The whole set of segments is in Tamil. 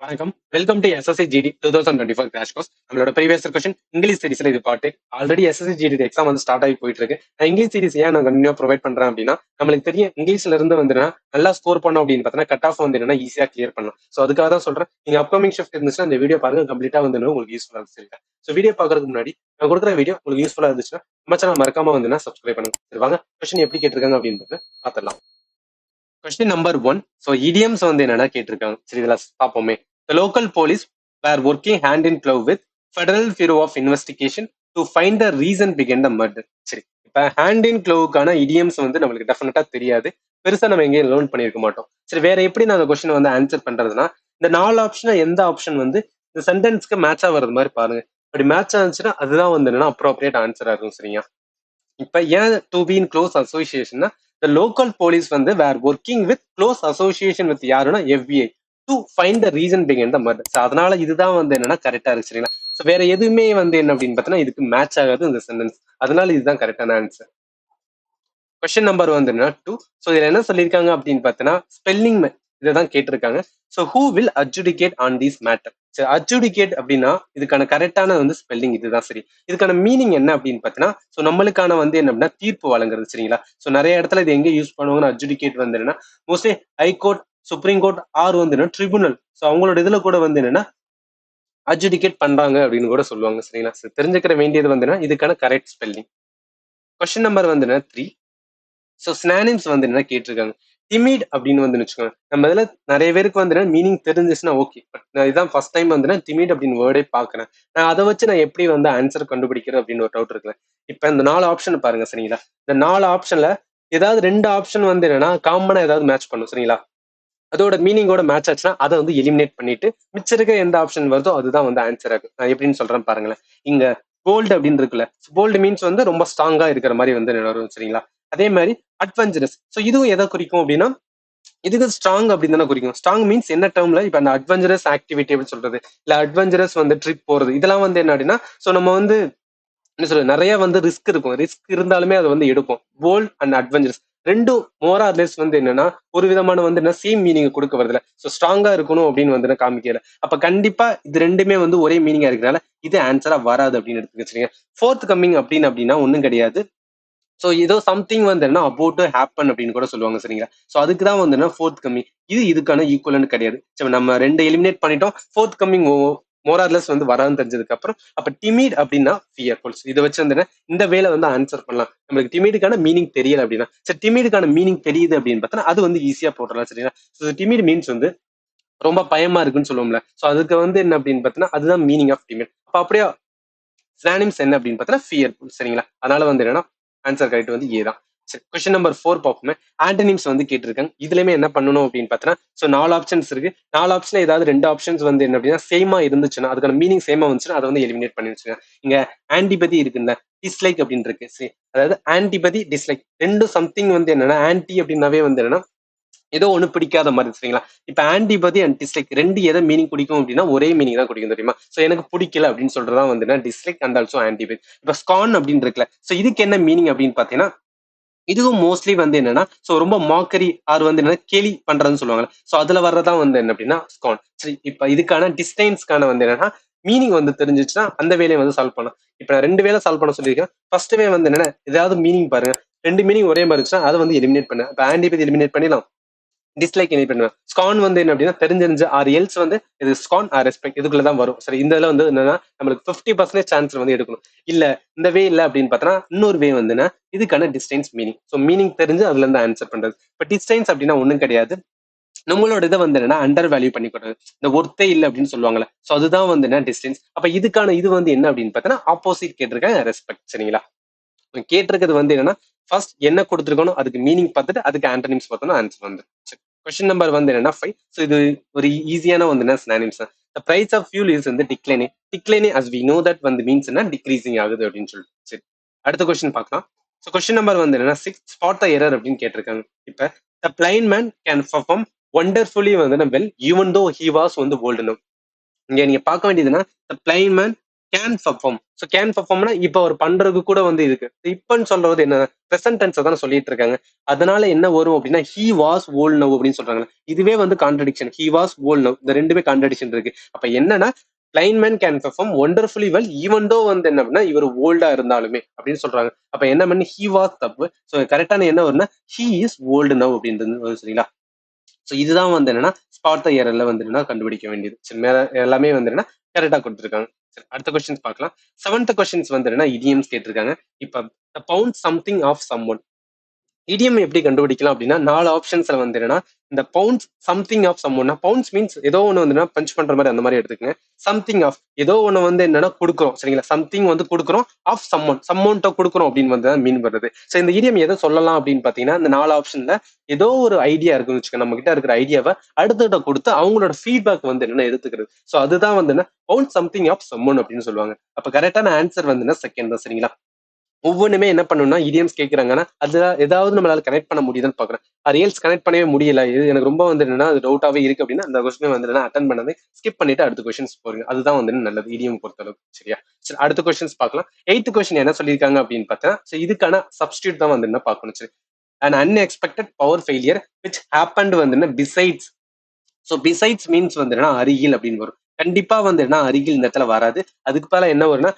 வணக்கம். Welcome to SSC GD 2024 crash course. நம்மளோட ப்ரீவியஸ் கொஸ்டின் இங்கிலீஷ் சீரிஸ்ல இது part. Already SSC GD exam வந்து ஸ்டார்ட் ஆகி போயிட்டு இருக்கு. நான் இங்கிலீஷ் சீரிஸ் ஏன் நான் கண்டினியூ ப்ரொவைட் பண்றேன் அப்படின்னா, நம்மளுக்கு தெரியும் இங்கிலீஷ்ல இருந்து வந்துன்னா நல்லா ஸ்கோர் பண்ணோம் அப்படின்னு பார்த்தீங்கன்னா கட் ஆஃப் வந்து என்னன்னா ஈஸியா கிளியர் பண்ணலாம். ஸோ அதுக்காக தான் சொல்றேன். நீங்க அப்கமிங் ஷிஃப்ட் இருந்துச்சுன்னா இந்த வீடியோ பாருங்க, கம்ப்ளீட்டா வந்து உங்களுக்கு யூஸ்ஃபுல்லா இருக்கு. ஸோ வீடியோ பார்க்கறதுக்கு முன்னாடி நான் கொடுக்குற வீடியோ உங்களுக்கு யூஸ்ஃபுல்லா இருந்துச்சுன்னா நம்ம சேனல் மறக்காம வந்து சப்ஸ்கிரைப் பண்ணுங்க. சரி வாங்க கொஸ்டின் எப்படி கேட்டிருக்காங்க அப்படின்றது பார்த்துடலாம். Question number 1. ஸோ இடியம்ஸ் வந்து என்னன்னா கேட்டிருக்காங்க. சரி இதுல பார்ப்போமே. The local police were working hand in glove with Federal Bureau of Investigation to find the reason behind the murder. சரி இப்ப ஹேண்ட் இன் க்ளோவுக்கான இடியம்ஸ் வந்து நம்மளுக்கு டெஃபினட்டா தெரியாது. பெருசா நம்ம எங்கேயும் லேர்ன் பண்ணியிருக்க மாட்டோம். சரி வேற எப்படி நான் அந்த கொஸ்டின் வந்து ஆன்சர் பண்றதுன்னா, இந்த 4 ஆப்ஷன் எந்த ஆப்ஷன் வந்து இந்த சென்டென்ஸ்க்கு மேட்சா வர்றது மாதிரி பாருங்க. அப்படி மேட்ச் ஆச்சுன்னா அதுதான் வந்து என்னன்னா அப்ரோப்ரியேட் ஆன்சரா இருக்கும். சரியா இப்ப ஏன் டு பி இன் க்ளோஸ் அசோசியேஷன்னா, த லோக்கல் போலீஸ் வந்து were working with close association with யாருன்னா FBI to find the reason behind the murder. So அதனால இதுதான் வந்து என்னன்னா கரெக்டா இருக்கு. சரிங்களா ஸோ வேற எதுவுமே வந்து என்ன அப்படின்னு பார்த்தீங்கன்னா இதுக்கு மேட்ச் ஆகாது இந்த சென்டென்ஸ். அதனால இதுதான் கரெக்டான ஆன்சர். கொஸ்டின் நம்பர் வந்து என்ன 2. ஸோ இதுல என்ன சொல்லியிருக்காங்க அப்படின்னு பார்த்தீங்கன்னா ஸ்பெல்லிங் இதைதான் கேட்டிருக்காங்க. So who will adjudicate on these matter. சரி அட்ஜுடிகேட் அப்படின்னா இதுக்கான கரெக்டான வந்து ஸ்பெல்லிங் இதுதான். சரி இதுக்கான மீனிங் என்ன அப்படின்னு பார்த்தீங்கன்னா ஸோ நம்மளுக்கான வந்து என்ன அப்படின்னா தீர்ப்பு வழங்குறது. சரிங்களா ஸோ நிறைய இடத்துல இது எங்க யூஸ் பண்ணுவாங்கன்னா அட்ஜுடிகேட் வந்து என்னன்னா mostly high court, supreme court R வந்து என்ன ட்ரிபுனல். ஸோ அவங்களோட இதுல கூட வந்து என்னன்னா அட்ஜுடிகேட் பண்றாங்க அப்படின்னு கூட சொல்லுவாங்க. சரிங்களா ஸோ தெரிஞ்சுக்கிற வேண்டியது வந்து இதுக்கான கரெக்ட் ஸ்பெல்லிங். கொஸ்டின் நம்பர் வந்து 3. ஸோ சினானிம்ஸ் வந்து என்ன கேட்டிருக்காங்க. டிமிட் அப்படின்னு வந்து வச்சுக்கோங்க. நம்ம இதுல நிறைய பேருக்கு வந்து மீனிங் தெரிஞ்சிச்சுன்னா ஓகே. பட் நான் இதான் ஃபர்ஸ்ட் டைம் வந்து டிமிட் அப்படின்னு வேர்டே பாக்குறேன். நான் அதை வச்சு நான் எப்படி வந்து ஆன்சர் கண்டுபிடிக்கிறது அப்படின்னு ஒரு டவுட் இருக்குல்ல. இப்ப இந்த 4 ஆப்ஷன் பாருங்க. சரிங்களா இந்த 4 ஆப்ஷன்ல ஏதாவது 2 ஆப்ஷன் வந்து என்னன்னா காமனா ஏதாவது மேட்ச் பண்ணும். சரிங்களா அதோட மீனிங்கோட மேட்ச் ஆச்சுன்னா அதை வந்து எலிமினேட் பண்ணிட்டு மிச்சம் இருக்க எந்த ஆப்ஷன் வருதோ அதுதான் வந்து ஆன்சர் ஆகும். நான் எப்படின்னு சொல்றேன் பாருங்களேன். இங்க போல்டு அப்படின்னு இருக்குல்ல, போல்டு மீன்ஸ் வந்து ரொம்ப ஸ்ட்ராங்கா இருக்கிற மாதிரி வந்து வரும். சரிங்களா அதே மாதிரி அட்வென்ச்சரஸ். ஸோ இதுவும் எதை குறிக்கும் அப்படின்னா இதுக்கு ஸ்ட்ராங் அப்படின்னு தானே குறிக்கும். ஸ்ட்ராங் மீன்ஸ் என்ன டேர்ம்ல இப்ப அந்த அட்வென்ச்சரஸ் ஆக்டிவிட்டி அப்படின்னு சொல்றது இல்ல அட்வென்ச்சரஸ் வந்து ட்ரிப் போறது இதெல்லாம் வந்து என்ன அப்படின்னா ஸோ நம்ம வந்து என்ன சொல்றது நிறைய வந்து ரிஸ்க் இருக்கும். ரிஸ்க் இருந்தாலுமே அதை வந்து எடுப்போம். போல்ட் அண்ட் அட்வென்ச்சரஸ் ரெண்டும் மோர் ஆர் லெஸ் வந்து என்னன்னா ஒரு விதமான வந்து என்ன சேம் மீனிங் கொடுக்க வருதுல. ஸோ ஸ்ட்ராங்கா இருக்கணும் அப்படின்னு வந்து காமிக்கல. அப்ப கண்டிப்பா இது ரெண்டுமே வந்து ஒரே மீனிங்கா இருக்கிறனால இது ஆன்சரா வராது அப்படின்னு எடுத்து வச்சுருங்க. ஃபோர்த் கம்மிங் அப்படின்னு அப்படின்னா ஒன்றும் கிடையாது. ஸோ ஏதோ சம்திங் வந்து என்ன அபவுட் டு ஹேப்பன் அப்படின்னு கூட சொல்லுவாங்க. சரிங்களா ஸோ அதுக்கு தான் வந்து என்ன ஃபோர்த் கம்மிங். இது இதுக்கான ஈக்குவலன்ட் கிடையாது. சரி நம்ம 2 எலிமினேட் பண்ணிட்டோம். ஃபோர்த் கம்மிங் மோரார்லெஸ் வந்து வரான்னு தெரிஞ்சதுக்கு அப்புறம் அப்ப டிமிட் அப்படின்னா ஃபியர்ஃபுல்ஸ். இதை வச்சு வந்து இந்த வேலை வந்து ஆன்சர் பண்ணலாம். நம்மளுக்கு டிமிடுக்கான மீனிங் தெரியல அப்படின்னா சரி டிமிடுக்கான மீனிங் தெரியுது அப்படின்னு பார்த்தா அது வந்து ஈஸியா போட்டுடலாம். சரிங்களா ஸோ டிமிட் மீன்ஸ் வந்து ரொம்ப பயமா இருக்குன்னு சொல்லுவோம்ல. ஸோ அதுக்கு வந்து என்ன அப்படின்னு பார்த்தீங்கன்னா அதுதான் மீனிங் ஆஃப் டிமிட். அப்ப அப்படியே சினானிம்ஸ் என்ன அப்படின்னு பார்த்தீங்கன்னா ஃபியர்ஃபுல். சரிங்களா அதனால வந்து என்னன்னா ஆன்சர் கரெக்ட் வந்து ஏ தான். சரி கொஸ்டின் நம்பர் 4 பார்ப்போமே. ஆன்டனிம்ஸ் வந்து கேட்டிருக்காங்க. இதுலயுமே என்ன பண்ணணும் அப்படின்னு பார்த்தீங்கன்னா ஸோ 4 ஆப்ஷன்ஸ் இருக்கு. 4 ஆப்ஷன்ல ஏதாவது 2 ஆப்ஷன்ஸ் வந்து என்ன அப்படின்னா சேமா இருந்துச்சுன்னா அதுக்கான மீனிங் சேமா வந்துச்சுன்னா அதை வந்து எலிமினேட் பண்ணி வச்சுங்க. இங்க ஆன்டிபதி இருக்குல்ல, டிஸ்லைக் அப்படின்னு இருக்கு. சரி அதாவது ஆன்டிபதி டிஸ்லைக் ரெண்டும் சம்திங் வந்து என்னன்னா ஆன்டி அப்படின்னாவே வந்து என்னன்னா ஏதோ ஒண்ணு பிடிக்காத மாதிரி. சரிங்களா இப்ப ஆன்டிபதி அண்ட் டிஸ்லைக் ரெண்டு எதை மீனிங் குடிக்கும் அப்படின்னா ஒரே மீனிங் தான் குடிக்கும் தெரியுமா. சோ எனக்கு பிடிக்கல அப்படின்னு சொல்றதா வந்து டிஸ்லைக் அண்ட் ஆல்சோ ஆன்டிபதி. இப்ப ஸ்கான் அப்படின்னு இருக்குல்ல. சோ இதுக்கு என்ன மீனிங் அப்படின்னு பாத்தீங்கன்னா இதுவும் மோஸ்ட்லி வந்து என்னன்னா சோ ரொம்ப மாக்கரி ஆர் வந்து என்ன கேலி பண்றதுன்னு சொல்லுவாங்க. சோ அதுல வர்றதா வந்து என்ன அப்படின்னா ஸ்கான். சரி இப்ப இதுக்கான டிஸ்டைன்ஸ்க்கான வந்து என்னன்னா மீனிங் வந்து தெரிஞ்சிச்சுன்னா அந்த வேலையை வந்து சால்வ் பண்ணலாம். இப்ப நான் 2 வேலை சால்வ் பண்ண சொல்லியிருக்கேன். ஃபர்ஸ்ட் வே வந்து என்னன்னா ஏதாவது மீனிங் பாருங்க. 2 மீனிங் ஒரே மாதிரி இருந்துச்சுன்னா அதை வந்து எலிமினேட் பண்ணு. இப்ப ஆன்டிபதி எலிமினேட் பண்ணிடலாம். டிஸ்லைக் என்ன பண்ணுவேன். ஸ்கான் வந்து என்ன அப்படின்னா தெரிஞ்சிருந்து ஆர் எல்ஸ் வந்து இது ஸ்கான் ஆர் ரெஸ்பெக்ட் இதுக்குள்ளதான் வரும். சரி இந்த இதுல வந்து என்னன்னா நம்மளுக்கு 50% சான்ஸ் வந்து எடுக்கணும். இல்ல இந்த வே இல்ல அப்படின்னு பார்த்தோன்னா இன்னொரு வே வந்துன்னா இதுக்கான டிஸ்டன்ஸ் மீனிங். ஸோ மீனிங் தெரிஞ்சு அதுல இருந்து ஆன்சர் பண்றது. இப்ப டிஸ்டன்ஸ் அப்படின்னா ஒண்ணும் கிடையாது. நம்மளோட இதை வந்து என்னன்னா அண்டர் வேல்யூ பண்ணி கொடுறது. இந்த ஒர்த்தே இல்லை அப்படின்னு சொல்லுவாங்கல்ல. ஸோ அதுதான் வந்து என்ன டிஸ்டன்ஸ். அப்ப இதுக்கான இது வந்து என்ன அப்படின்னு பார்த்தோன்னா ஆப்போசிட் கேட்டிருக்கேன் ரெஸ்பெக்ட். சரிங்களா கேட்டிருக்கிறது வந்து என்னன்னா ஃபர்ஸ்ட் என்ன கொடுத்துருக்கணும் அதுக்கு மீனிங் பார்த்துட்டு அதுக்கு ஆன்டனிம்ஸ் பார்த்தோம்னா ஆன்சர் வந்து கொஸ்டின் நம்பர் வந்து என்னன்னா 5. ஸோ இது ஒரு ஈஸியான வந்து என்ன சினானிம்ஸ் தான். The price of fuel is வந்து declining. Declining as we know that வந்து மீன்ஸ் என்ன டிக்ரீசிங் ஆகுது அப்படின்னு சொல்லிட்டு. சரி அடுத்த கொஸ்டின் பார்க்கலாம். ஸோ கொஸ்டின் நம்பர் வந்து என்னன்னா 6. ஸ்பாட் த எரர் அப்படின்னு கேட்டிருக்காங்க. இப்ப the blind man can perform wonderfully வந்து well even though he was வந்து bold enough. இங்க நீங்க பார்க்க வேண்டியதுன்னா the blind man can perform. So can பெர்ஃபார்ம்னா இப்ப அவர் பண்றது கூட வந்து இருக்கு. இப்பன்னு சொல்றது என்ன? பிரசன்ட் டென்ஸ தானே சொல்லிட்டு இருக்காங்க. அதனால என்ன வரும் அப்படின்னா, ஹி வாஸ் ஓல்ட் நவ் அப்படின்னு சொல்றாங்க. இதுவே வந்து contradiction. He was old now. இந்த 2மே கான்ட்ரடிக்ஷன் இருக்கு. அப்ப என்னன்னா, blind man can perform wonderfully well even though வந்து என்ன அப்படின்னா, இவர் ஓல்டா இருந்தாலுமே அப்படின்னு சொல்றாங்க. அப்ப என்ன பண்ணி ஹி வாஸ் தப்பு. ஸோ கரெக்டான என்ன வரும்னா, ஹி இஸ் ஓல்டு நவ் அப்படின்றது வரும் சரிங்களா? ஸோ இதுதான் வந்து என்னன்னா ஸ்பாட் த எரர்ல வந்து என்னன்னா கண்டுபிடிக்க வேண்டியது. சரி மேல எல்லாமே வந்து என்னன்னா கரெக்டா கொடுத்துருக்காங்க. சரி அடுத்த கொஸ்டின்ஸ் பார்க்கலாம். 7th கொஸ்டின்ஸ் வந்து என்னன்னா இடியம்ஸ் கேட்டிருக்காங்க. இப்ப bound something of someone. Idiom எப்படி கண்டுபிடிக்கலாம் அப்படின்னா 4 ஆப்ஷன்ஸ்ல வந்து என்னன்னா இந்த பவுண்ட்ஸ் சம்திங் ஆஃப் சம் ஒன்னா பவுண்ட்ஸ் மீன்ஸ் ஏதோ ஒன்று வந்து பஞ்ச் பண்ற மாதிரி அந்த மாதிரி எடுத்துக்கங்க. சம்திங் ஆஃப் ஏதோ ஒன்று வந்து என்னன்னா கொடுக்குறோம் சரிங்களா, சம்திங் வந்து கொடுக்குறோம் ஆஃப் சம்மௌண்ட் சம்மௌண்ட்டை கொடுக்குறோம் அப்படின்னு வந்து மீன் வருது. ஸோ இந்த இடியம் எதை சொல்லலாம் அப்படின்னு பாத்தீங்கன்னா இந்த 4 ஆப்ஷன்ல ஏதோ ஒரு ஐடியா இருக்குன்னு வச்சுக்கோங்க, நம்ம கிட்ட இருக்கிற ஐடியாவை அடுத்தகிட்ட கொடுத்து அவங்களோட ஃபீட்பேக் வந்து என்னன்னா எடுத்துக்கிறது. ஸோ அதுதான் வந்து என்ன பவுண்ட் சம்திங் ஆஃப் சம்மௌண்ட் அப்படின்னு சொல்லுவாங்க. அப்ப கரெக்டான ஆன்சர் வந்து செகண்ட் தான் சரிங்களா. ஒவ்வொன்றுமே என்ன பண்ணணும்னா இடியம்ஸ் கேட்கறாங்கன்னா அது ஏதாவது நம்மளால கனெக்ட் பண்ண முடியுதுன்னு பாக்குறேன். ரியல்ஸ் கனெக்ட் பண்ணவே முடியல, இது எனக்கு ரொம்ப வந்து என்னன்னா அது டவுட்டாவே இருக்கு அப்படின்னா அந்த கொஸ்டின் வந்து என்ன அட்டன் பண்ணது ஸ்கிப் பண்ணிட்டு அடுத்த கொஸ்டின்ஸ் போறீங்க. அதுதான் வந்து நல்லது இடியம் பொறுத்த அளவுக்கு சரியா. சரி அடுத்த கொஸ்டின்ஸ் பார்க்கலாம். 8th கொஸ்டின் என்ன சொல்லியிருக்காங்க அப்படின்னு பார்த்தா இதுக்கான சப்ஸ்டியூட் தான் வந்து என்ன பார்க்கணும். சரி an unexpected power failure which happened வந்து என்ன besides. ஸோ பிசைட்ஸ் மீன்ஸ் வந்து அருகில் அப்படின்னு வரும். கண்டிப்பா வந்து அருகில் இந்த இடத்துல வராது. அதுக்கு மேல என்ன வரும்னா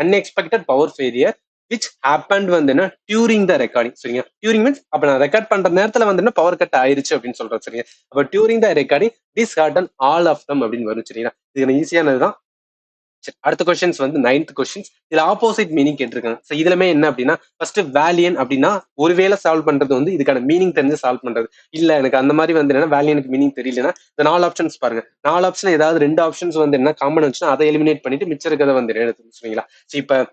unexpected power failure which happened வந்து டியூரிங் த ரெக்கார்டிங் சரிங்க. டியூரிங் மீன்ஸ் அப்ப நான் ரெக்கார்ட் பண்ற நேரத்துல வந்து பவர் கட் ஆயிருச்சு அப்படின்னு சொல்றேன் சரிங்க. அப்ப during the recording this hated all of them அப்படின்னு வரும் சரிங்களா. இது ஈஸியானதுதான். சரி, அடுத்த கொஸ்டின்ஸ் வந்து 9th கொஸ்டின்ஸ். இதுல ஆப்போசிட் மீனிங் கேட்டிருக்காங்க. ஸோ இதுலமே என்ன அப்படின்னா ஃபர்ஸ்ட் வேலியன் அப்படின்னா ஒருவேளை சால்வ் பண்றது வந்து இதுக்கான மீனிங் தெரிஞ்சு சால்வ் பண்றது. இல்ல எனக்கு அந்த மாதிரி வந்து என்ன வேலியனுக்கு மீனிங் தெரியலன்னா இந்த 4 ஆப்ஷன்ஸ் பாருங்க. 4 ஆப்ஷன் ஏதாவது 2 ஆப்ஷன்ஸ் வந்து என்ன காமன் வச்சுன்னா அதை எலிமினேட் பண்ணிட்டு மிச்சம் இருக்கிறத வந்து எடுத்து சரிங்களா. ஸோ இப்ப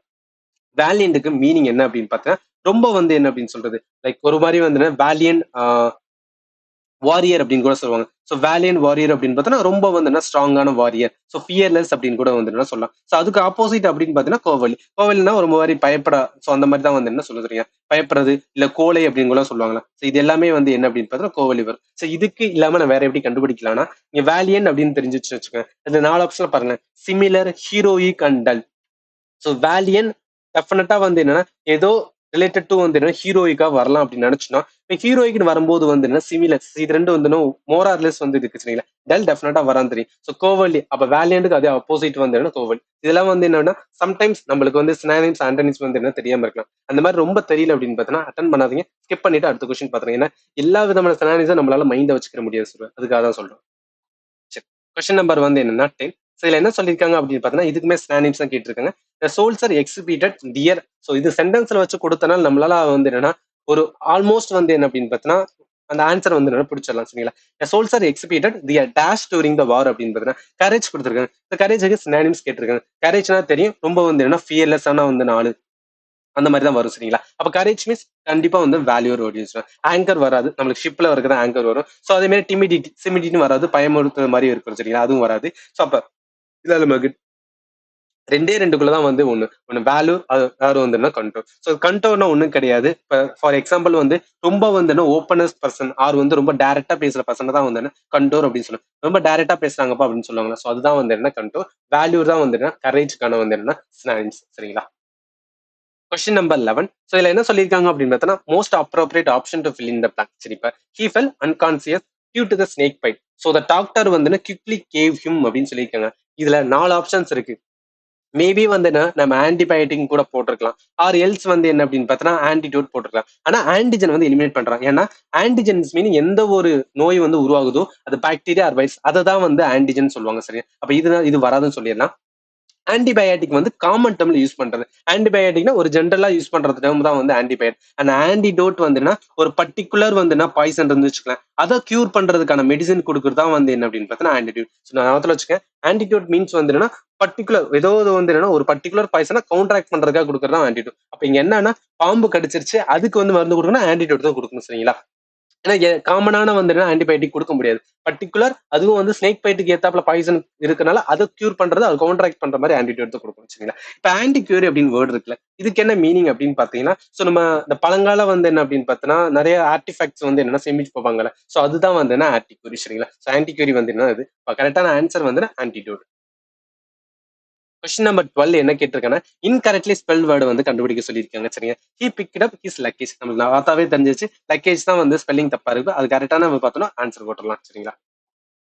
வேலியன்ட்டுக்கு மீனிங் என்ன அப்படின்னு பார்த்தா ரொம்ப வந்து என்ன அப்படின்னு சொல்றது லைக் ஒரு மாதிரி வந்து வேலியன் வாரியர் அப்படின்னு கூட சொல்லுவாங்க. ஸோ வேலியன் வாரியர் அப்படின்னு பார்த்தோன்னா ரொம்ப வந்து ஸ்ட்ராங்கான வாரியர். ஸோ ஃபியர்லெஸ் அப்படின்னு கூட வந்து சொல்லலாம். ஸோ அதுக்கு ஆப்போசிட் அப்படின்னு பார்த்தீங்கன்னா கோவலி. கோவலினா ஒரு மாதிரி பயப்பட. ஸோ அந்த மாதிரி தான் வந்து என்ன சொல்லுறீங்க பயப்படுறது இல்ல கோலை அப்படின்னு கூட சொல்லுவாங்களா. ஸோ இது எல்லாமே வந்து என்ன அப்படின்னு பார்த்தா கோவலி வரும். ஸோ இதுக்கு இல்லாம நான் வேற எப்படி கண்டுபிடிக்கலாம்னா நீங்க வேலியன் அப்படின்னு தெரிஞ்சிச்சு வச்சுக்கோங்க. இந்த 4 ஆப்ஷன்ல பாருங்க similar heroic and dull. So valiant டெஃபினட்டா வந்து என்னன்னா ஏதோ ரிலேட்டட் டு வந்து என்ன ஹீரோயிக்கா வரலாம் அப்படின்னு நினைச்சுன்னா இப்போ ஹீரோயிக்னு வரும்போது வந்து என்ன சிமிலர் இது ரெண்டு வந்து மோரார்லெஸ் வந்து இருக்கு சரிங்களா. டெல் டெஃபினட்டா வரான்னு தெரியும். ஸோ கோவலி அப்ப வேலியன்ட்டுக்கு அதே ஆப்போசிட் வந்து என்ன கோவலி. இதெல்லாம் வந்து என்னன்னா சம்டைம்ஸ் நம்மளுக்கு வந்து சினானிம்ஸ் ஆண்டனிம்ஸ் வந்து என்ன தெரியாம இருக்கலாம். அந்த மாதிரி ரொம்ப தெரியல அப்படின்னு பார்த்தீங்கன்னா அட்டன் பண்ணாதீங்க, ஸ்கிப் பண்ணிட்டு அடுத்த கொஸ்டின் பாத்துருங்க. ஏன்னா எல்லா விதமான சினானிம்ஸும் நம்மளால மைண்ட வச்சுக்க முடியாது சொல்லுவேன், அதுக்காக தான் சொல்றேன். சரி கொஸ்டின் நம்பர் வந்து என்னன்னா 10. ஸோ இதுல என்ன சொல்லியிருக்காங்க அப்படின்னு பார்த்தீங்கன்னா இதுக்குமே சினானிம்ஸ் தான் கேட்டிருக்காங்க. சோல்சர் எக்ஸிபிட்டட் டியர். ஸோ இது சென்டென்ஸ்ல வச்சு கொடுத்தனால நம்மளால வந்து என்னன்னா ஒரு ஆல்மோஸ்ட் வந்து என்ன அப்படின்னு பார்த்தீங்கன்னா அந்த ஆன்சர் வந்து என்ன பிடிச்சிடலாம் சரிங்களா. Soldier exhibited their dash during the war அப்படின்னு பார்த்தீங்கன்னா கரேஜ் கொடுத்துருக்காங்க. இந்த கரேஜுக்கு சினானிம்ஸ் கேட்டிருக்காங்க. கரேஜ்னா தெரியும் ரொம்ப வந்து என்ன ஃபியர்லெஸ் ஆனா வந்து நாலு அந்த மாதிரி தான் வரும் சரிங்களா. அப்ப கரேஜ் மீன்ஸ் கண்டிப்பா வந்து வேல்யூ ஒரு ஆங்கர் வராது, நம்மளுக்கு ஷிப்ல இருக்கிற ஆங்கர் வரும். ஸோ அதே மாதிரி டிமிடிட்டி சிமிடிட்டின்னு வராது, பயமுறுத்துற மாதிரி இருக்கும் சரிங்களா, அதுவும் வராது. ஸோ அப்ப இதுல நமக்கு ரெண்டே ரெண்டுக்குள்ளதான் வந்து ஒண்ணு வேல்யூ, அது வந்து கண்ட்ரோல். ஸோ கண்ட்ரோல்னா ஒண்ணும் கிடையாது. இப்ப ஃபார் எக்ஸாம்பிள் வந்து ரொம்ப வந்து ஓப்பனஸ் பர்சன் ஆர் வந்து ரொம்ப டைரக்டா பேசுற பர்சன் தான் வந்து கண்ட்ரோல் அப்படின்னு சொல்லுவாங்க. ரொம்ப டைரக்டா பேசுறாங்கப்பா அப்படின்னு சொல்லுவாங்க. ஸோ அதுதான் வந்து என்ன கண்ட்ரோல். வேல்யூ தான் வந்து என்ன கரேஜ்க்கான வந்து என்ன சினானிம்ஸ் சரிங்களா. Question number 11. ஸோ இதுல என்ன சொல்லியிருக்காங்க அப்படின்னு பார்த்தோன்னா most appropriate option to fill in the blank. சரி இப்ப he fell unconscious due to the snake bite. So the doctor வந்து குவிக்லி கேவ் ஹிம் அப்படின்னு சொல்லியிருக்காங்க. இதுல 4 ஆப்ஷன்ஸ் இருக்கு. மேபி வந்து நம்ம ஆன்டிபயோட்டிக் கூட போட்டிருக்கலாம். ஆர் எல்ஸ் வந்து என்ன அப்படின்னு பார்த்தோன்னா ஆன்டிடோட் போட்டிருக்கலாம். ஆனா ஆன்டிஜன் வந்து எலிமினேட் பண்றாங்க. ஏன்னா ஆன்டிஜன்ஸ் மீனிங் எந்த ஒரு நோய் வந்து உருவாகுதோ அது பாக்டீரியா ஆர் வைரஸ் அதை தான் வந்து ஆன்டிஜன் சொல்லுவாங்க சரியா. அப்ப இது வராதுன்னு சொல்லிடலாம். ஆன்டிபயாட்டிக் வந்து காமன் டேர்ம்ல யூஸ் பண்றது. ஆன்டிபயாட்டிக்னா ஒரு ஜென்ரலா யூஸ் பண்றது டேர்ம் தான் வந்து ஆன்டிபயாட்டிக். அண்ட் ஆன்டிடோட் வந்துன்னா ஒரு பர்டிகுலர் வந்துன்னா பாய்சன் இருந்து வச்சுக்கலாம், அதை கியூர் பண்றதுக்கான மெடிசன் கொடுக்குறது தான் வந்து என்ன அப்படின்னு பார்த்தா ஆன்டிடோட். நான் ஞாபகத்துல வச்சுக்கேன். ஆன்டிடோட் மீன்ஸ் வந்து என்னன்னா பர்டிகுலர் ஏதோ வந்து என்னன்னா ஒரு பர்டிகுலர் பாய்சனை கவுண்டராக்ட் பண்றதுக்காக கொடுக்குறது தான் ஆன்டிடோட். அப்ப இங்க என்னன்னா பாம்பு கடிச்சிருச்சு அதுக்கு வந்து மருந்து கொடுக்கணும், ஆன்டிடோட் தான் கொடுக்கணும் சரிங்களா. ஏன்னா காமனான வந்து ஆன்டிபயோட்டிக் கொடுக்க முடியாது. பர்டிகுலர் அதுவும் வந்து ஸ்னேக் பைட்டுக்கு ஏத்தாப்புல பாய்சன் இருக்கனால அதை கியூர் பண்றது அது கவுண்டராக்ட் பண்ற மாதிரி ஆன்டிடோட் தான் கொடுக்கணும் சரிங்களா. இப்ப ஆன்டி கியூரி அப்படின்னு வேர்டு இருக்குல்ல, இதுக்கு என்ன மீனிங் அப்படின்னு பாத்தீங்கன்னா சோ நம்ம இந்த பழங்கால வந்து என்ன அப்படின்னு பார்த்தோன்னா நிறைய ஆர்டிஃபேக்ட்ஸ் வந்து என்னன்னா சேமிச்சு போவாங்கல்ல. சோ அதுதான் வந்து என்ன ஆன்டி கியூரி சரிங்களா. சோ ஆன்டி கியூரி வந்து என்ன இது கரெக்டான ஆன்சர் வந்து ஆன்டிடோட். கொஸ்டின் நம்பர் 12 என்ன கேட்டிருக்காங்கன்னா இன்கரெக்ட்லி ஸ்பெல் வேர்டு வந்து கண்டுபிடிக்க சொல்லியிருக்காங்க. சரிங்க. He picked up his luggage. நம்மளுக்கு பார்த்தாவே தெரிஞ்சிச்சு லக்கேஜ் தான் வந்து ஸ்பெல்லிங் தப்பா இருக்கு. அது கரெக்டான நம்ம பார்த்தோம்னா ஆன்சர் போட்டுடலாம். சரிங்களா.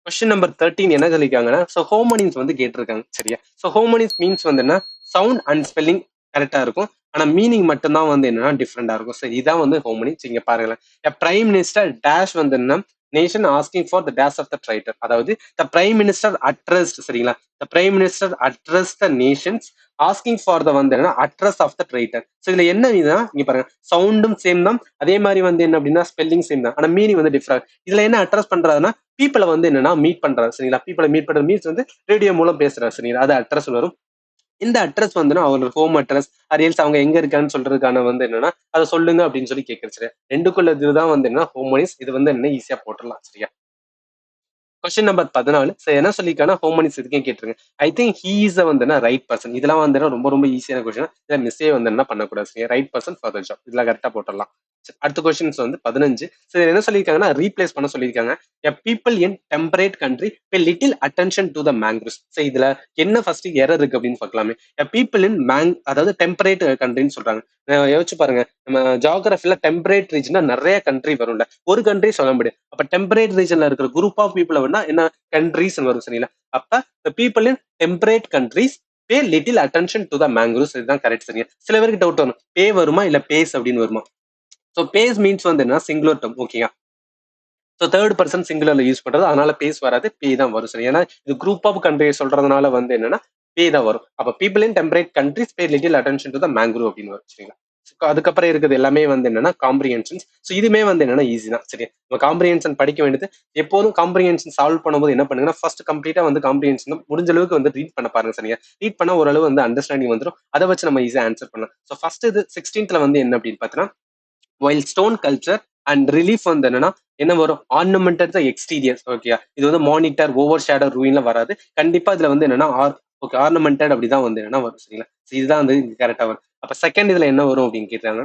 கொஸ்டின் நம்பர் 13 என்ன சொல்லியிருக்காங்கன்னா ஸோ ஹோமோனிம்ஸ் வந்து கேட்டிருக்காங்க. சரியா. ஸோ ஹோமோனிம்ஸ் மீன்ஸ் வந்து என்ன சவுண்ட் அண்ட் ஸ்பெல்லிங் கரெக்டா இருக்கும். ஆனா மீனிங் மட்டும் தான் வந்து என்னன்னா டிஃப்ரெண்டா இருக்கும். ஸோ இதான் வந்து ஹோமோனிம்ஸ். இங்க பாருங்களேன். பிரைம் மினிஸ்டர் டேஷ் வந்து என்ன nation asking for the dash of the traitor. அதாவது த பிரைம் மினிஸ்டர் அட்ரஸ்ட். சரிங்களா. The prime minister address the nations asking for the வந்து என்ன address of the traitor. So இதுல என்ன இதுனா இங்க பாருங்க சவுண்டும் சேம் தான், அதே மாதிரி வந்து என்ன அப்படின்னா ஸ்பெல்லிங் சேம் தான், ஆனா மீனிங் வந்து டிஃபரெண்ட். இதுல என்ன அட்ரஸ் பண்றதுன்னா பீப்பிளை வந்து என்னன்னா மீட் பண்றாரு. சரிங்களா. பீப்பிளை மீட் பண்றது மீன்ஸ் வந்து ரேடியோ மூலம் பேசுறாரு. சரிங்களா. அது அட்ரஸ் வரும். இந்த அட்ரஸ் வந்து அவங்களோட ஹோம் அட்ரஸ் அரியல்ஸ் அவங்க எங்க இருக்கான்னு சொல்றதுக்கான வந்து என்னன்னா அதை சொல்லுங்க அப்படின்னு சொல்லி கேட்கறது. சரியா. ரெண்டுக்குள்ள இதுதான் வந்து என்ன ஹோமோனிஸ். இது வந்து என்ன ஈஸியா போட்டுடலாம். சரியா. கொஸ்டின் நம்பர் 14 என்ன சொல்லிக்கான ஹோமோனிஸ் இதுக்கே கேட்டிருங்க. ஐ திங்க் ஹீ இஸ் வந்து ரைட் பர்சன். இதெல்லாம் வந்து ரொம்ப ரொம்ப ஈஸியான கொஸ்டின். இதை மிஸ்ஸே வந்து என்ன பண்ணக்கூடாது. Right person for the job. இதெல்லாம் கரெக்டா போட்டுடலாம். அடுத்த கொஸ்டின்ஸ் வந்து 15. சரி என்ன சொல்லியிருக்காங்கன்னா ரீப்ளேஸ் பண்ண சொல்லியிருக்காங்க. A people in temperate country pay little attention to the mangroves. So இதுல என்ன ஃபர்ஸ்ட் எரர் இருக்கு அப்படின்னு பார்க்கலாமே. எ பீப்பிள் இன் அதாவது டெம்பரேட் கண்ட்ரின்னு சொல்றாங்க. யோசிச்சு பாருங்க. நம்ம ஜியோகிராஃபில டெம்பரேட் ரீஜனா நிறைய கண்ட்ரி வரும்ல. ஒரு கண்ட்ரி சொல்ல முடியாது. அப்ப டெம்பரேட் ரீஜன்ல இருக்கிற குரூப் ஆஃப் பீப்புளை வேணா என்ன கண்ட்ரிஸ் வரும். சரிங்களா. அப்ப people in temperate countries pay little attention to the mangroves. இதுதான் கரெக்ட். சரிங்க. சில பேருக்கு டவுட் வரும் பே வருமா இல்ல பேஸ் அப்படின்னு வருமா. ஸோ பேஸ் மீன்ஸ் வந்து என்ன சிங்குலர் டேர்ம். ஓகேயா. ஸோ தேர்ட் பர்சன் சிங்குலர்ல யூஸ் பண்றது, அதனால பேஸ் வராது பே தான் வரும். சரி. ஏன்னா இது குரூப் ஆஃப் கண்ட்ரி சொல்றதுனால வந்து என்னன்னா பே தான் வரும். அப்ப people in temperate countries pay little attention to the mangrove அப்படின்னு வரும். சரிங்களா. அதுக்கப்புறம் இருக்கிறது எல்லாமே வந்து என்னன்னா காம்ப்ரிஹென்ஷன்ஸ். ஸோ இதுமே வந்து என்னன்னா ஈஸி தான். சரி. நம்ம காம்ப்ரிஹென்ஷன் படிக்க வேண்டியது எப்போதும் காம்ப்ரிஹென்ஷன் சால்வ் பண்ணும்போது என்ன பண்ணுங்கன்னா ஃபர்ஸ்ட் கம்ப்ளீட்டா வந்து காம்ப்ரிஹென்ஷன் முடிஞ்ச அளவுக்கு வந்து ரீட் பண்ண பாருங்க. சரியா. ரீட் பண்ண ஓரளவு வந்து அண்டர்ஸ்டாண்டிங் வந்துடும். அதை வச்சு நம்ம ஈஸியா ஆன்சர் பண்ணலாம். ஸோ ஃபர்ஸ்ட் இது 16th வந்து என்ன அப்படின்னு பார்த்தீங்கன்னா while stone culture and relief வந்து என்னன்னா என்ன வரும் ஆர்னமெண்டட் த எக்ஸ்டீரியர்ஸ். ஓகே. இது வந்து மானிட்டர் ஓவர் ஷேடோ ரூயின்ல வராது. கண்டிப்பா இதுல வந்து என்னன்னா ஓகே ஆர்னமெண்டட் அப்படிதான் வந்து என்னன்னா வரும். சரிங்களா. இதுதான் வந்து கரெக்டா வரும். அப்ப செகண்ட் இதுல என்ன வரும் அப்படின்னு கேட்டாங்க.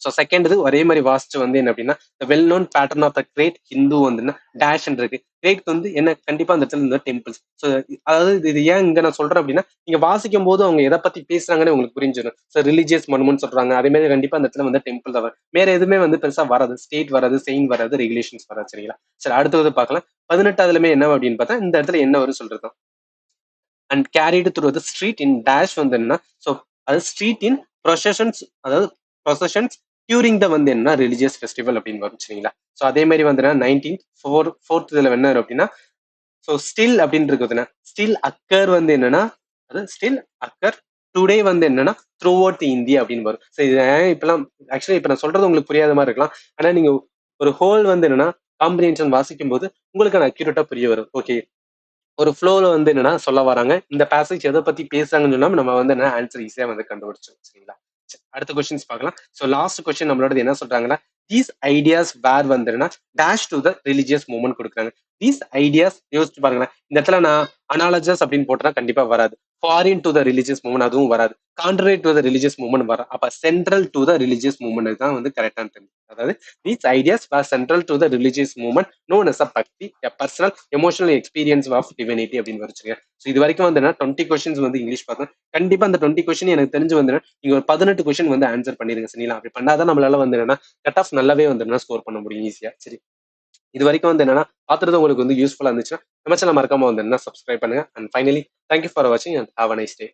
ஸோ செகண்ட் இது ஒரே மாதிரி வாசிச்சு வந்து என்ன அப்படின்னா well known pattern of the great Hindu வந்து டேஷ் இருக்கு. கிரேட் வந்து என்ன கண்டிப்பா அந்த இடத்துல இந்த டெம்பிள்ஸ். ஸோ அதாவது இது ஏன் இங்க நான் சொல்றேன் அப்படின்னா நீங்க வாசிக்கும் போது அவங்க எதை பத்தி பேசுறாங்கன்னு உங்களுக்கு புரிஞ்சிடும். ஸோ ரிலீஜியஸ் மனுமெண்ட் சொல்றாங்க. அதே மாதிரி கண்டிப்பா அந்த இடத்துல வந்து டெம்பிள் தான் வரும். வேற எதுவுமே வந்து பெருசா வராது. ஸ்டேட் வராது, செயின் வராது, ரெகுலேஷன்ஸ் வராது. சரிங்களா. சரி அடுத்தது பார்க்கலாம். 18வதுலயுமே என்ன அப்படின்னு பார்த்தா இந்த இடத்துல என்ன வரும் சொல்றது and carried through the street in dash வந்து என்ன ஸோ அது ஸ்ட்ரீட் இன் ப்ரொசஷன்ஸ், அதாவது ப்ரொசஷன்ஸ் டியூரிங் த வந்து என்ன ரிலிஜியஸ் ஃபெஸ்டிவல் அப்படின்னு வரும். சரிங்களா. ஸோ அதே மாதிரி வந்து 19th ஃபோர்த் இதுல என்ன வரும் அப்படின்னா ஸோ ஸ்டில் அப்படின்னு இருக்குதுன்னா ஸ்டில் அக்கர் வந்து என்னன்னா அது ஸ்டில் அக்கர் டுடே வந்து என்னன்னா த்ரூ அவுட் தி இந்தியா அப்படின்னு வரும். ஸோ இது இப்பெல்லாம் ஆக்சுவலி இப்ப நான் சொல்றது உங்களுக்கு புரியாத மாதிரி இருக்கலாம். ஆனா நீங்க ஒரு ஹோல் வந்து என்னன்னா காம்பினேஷன் வாசிக்கும் போது உங்களுக்கு அக்யூரேட்டா புரிய வரும். ஓகே. ஒரு ஃப்ளோல வந்து என்னன்னா சொல்ல வராங்க. இந்த பேசேஜ் எதை பத்தி பேசுறாங்கன்னு சொன்னா நம்ம வந்து என்ன ஆன்சர் ஈஸியா வந்து கண்டுபிடிச்சோம். சரிங்களா. சரி, அடுத்த கொஸ்டின்ஸ் பார்க்கலாம். ஸோ லாஸ்ட் கொஸ்டின் நம்மளோட என்ன சொல்றாங்கன்னா தீஸ் ஐடியாஸ் வேர் வந்துன்னா dash to the religious movement கொடுக்குறாங்க. தீஸ் ஐடியாஸ் யோசிச்சு பாருங்களேன். இந்த இடத்துல நான் அனாலஜஸ் அப்படின்னு போட்டா கண்டிப்பா வராது. Foreign to the religious movement அதுவும் வராது. Contrary to the religious movement வரும். அப்ப central to the religious movement தான் வந்து கரெக்டான தெரியும். அதாவது these ideas were central to the religious movement known as a bhakti, a personal emotional experience of divinity அப்படின்னு வச்சுங்க. ஸோ இது வரைக்கும் வந்து 20 கொஸ்டின்ஸ் வந்து இங்கிலீஷ் பார்த்தேன். கண்டிப்பா அந்த 20 கொஸ்டின் எனக்கு தெரிஞ்சு வந்து நீங்க ஒரு 18 கொஸ்டின் வந்து ஆன்சர் பண்ணிருங்க. சரிங்களா. அப்படி பண்ணாதான் நம்மளால வந்து என்னன்னா கட் ஆஃப் நல்லாவே வந்து ஸ்கோர் பண்ண முடியும் ஈஸியா. சரி. இது வரைக்கும் வந்து என்னன்னா பாத்துறது உங்களுக்கு வந்து யூஸ்ஃபுல்லா இருந்துச்சுன்னா நம்ம சேனல் மறக்காம வந்து என்ன சப்ஸ்கிரைப் பண்ணுங்க. அண்ட் ஃபைனலி தேங்க்யூ ஃபார் வாட்சிங் and have a nice day.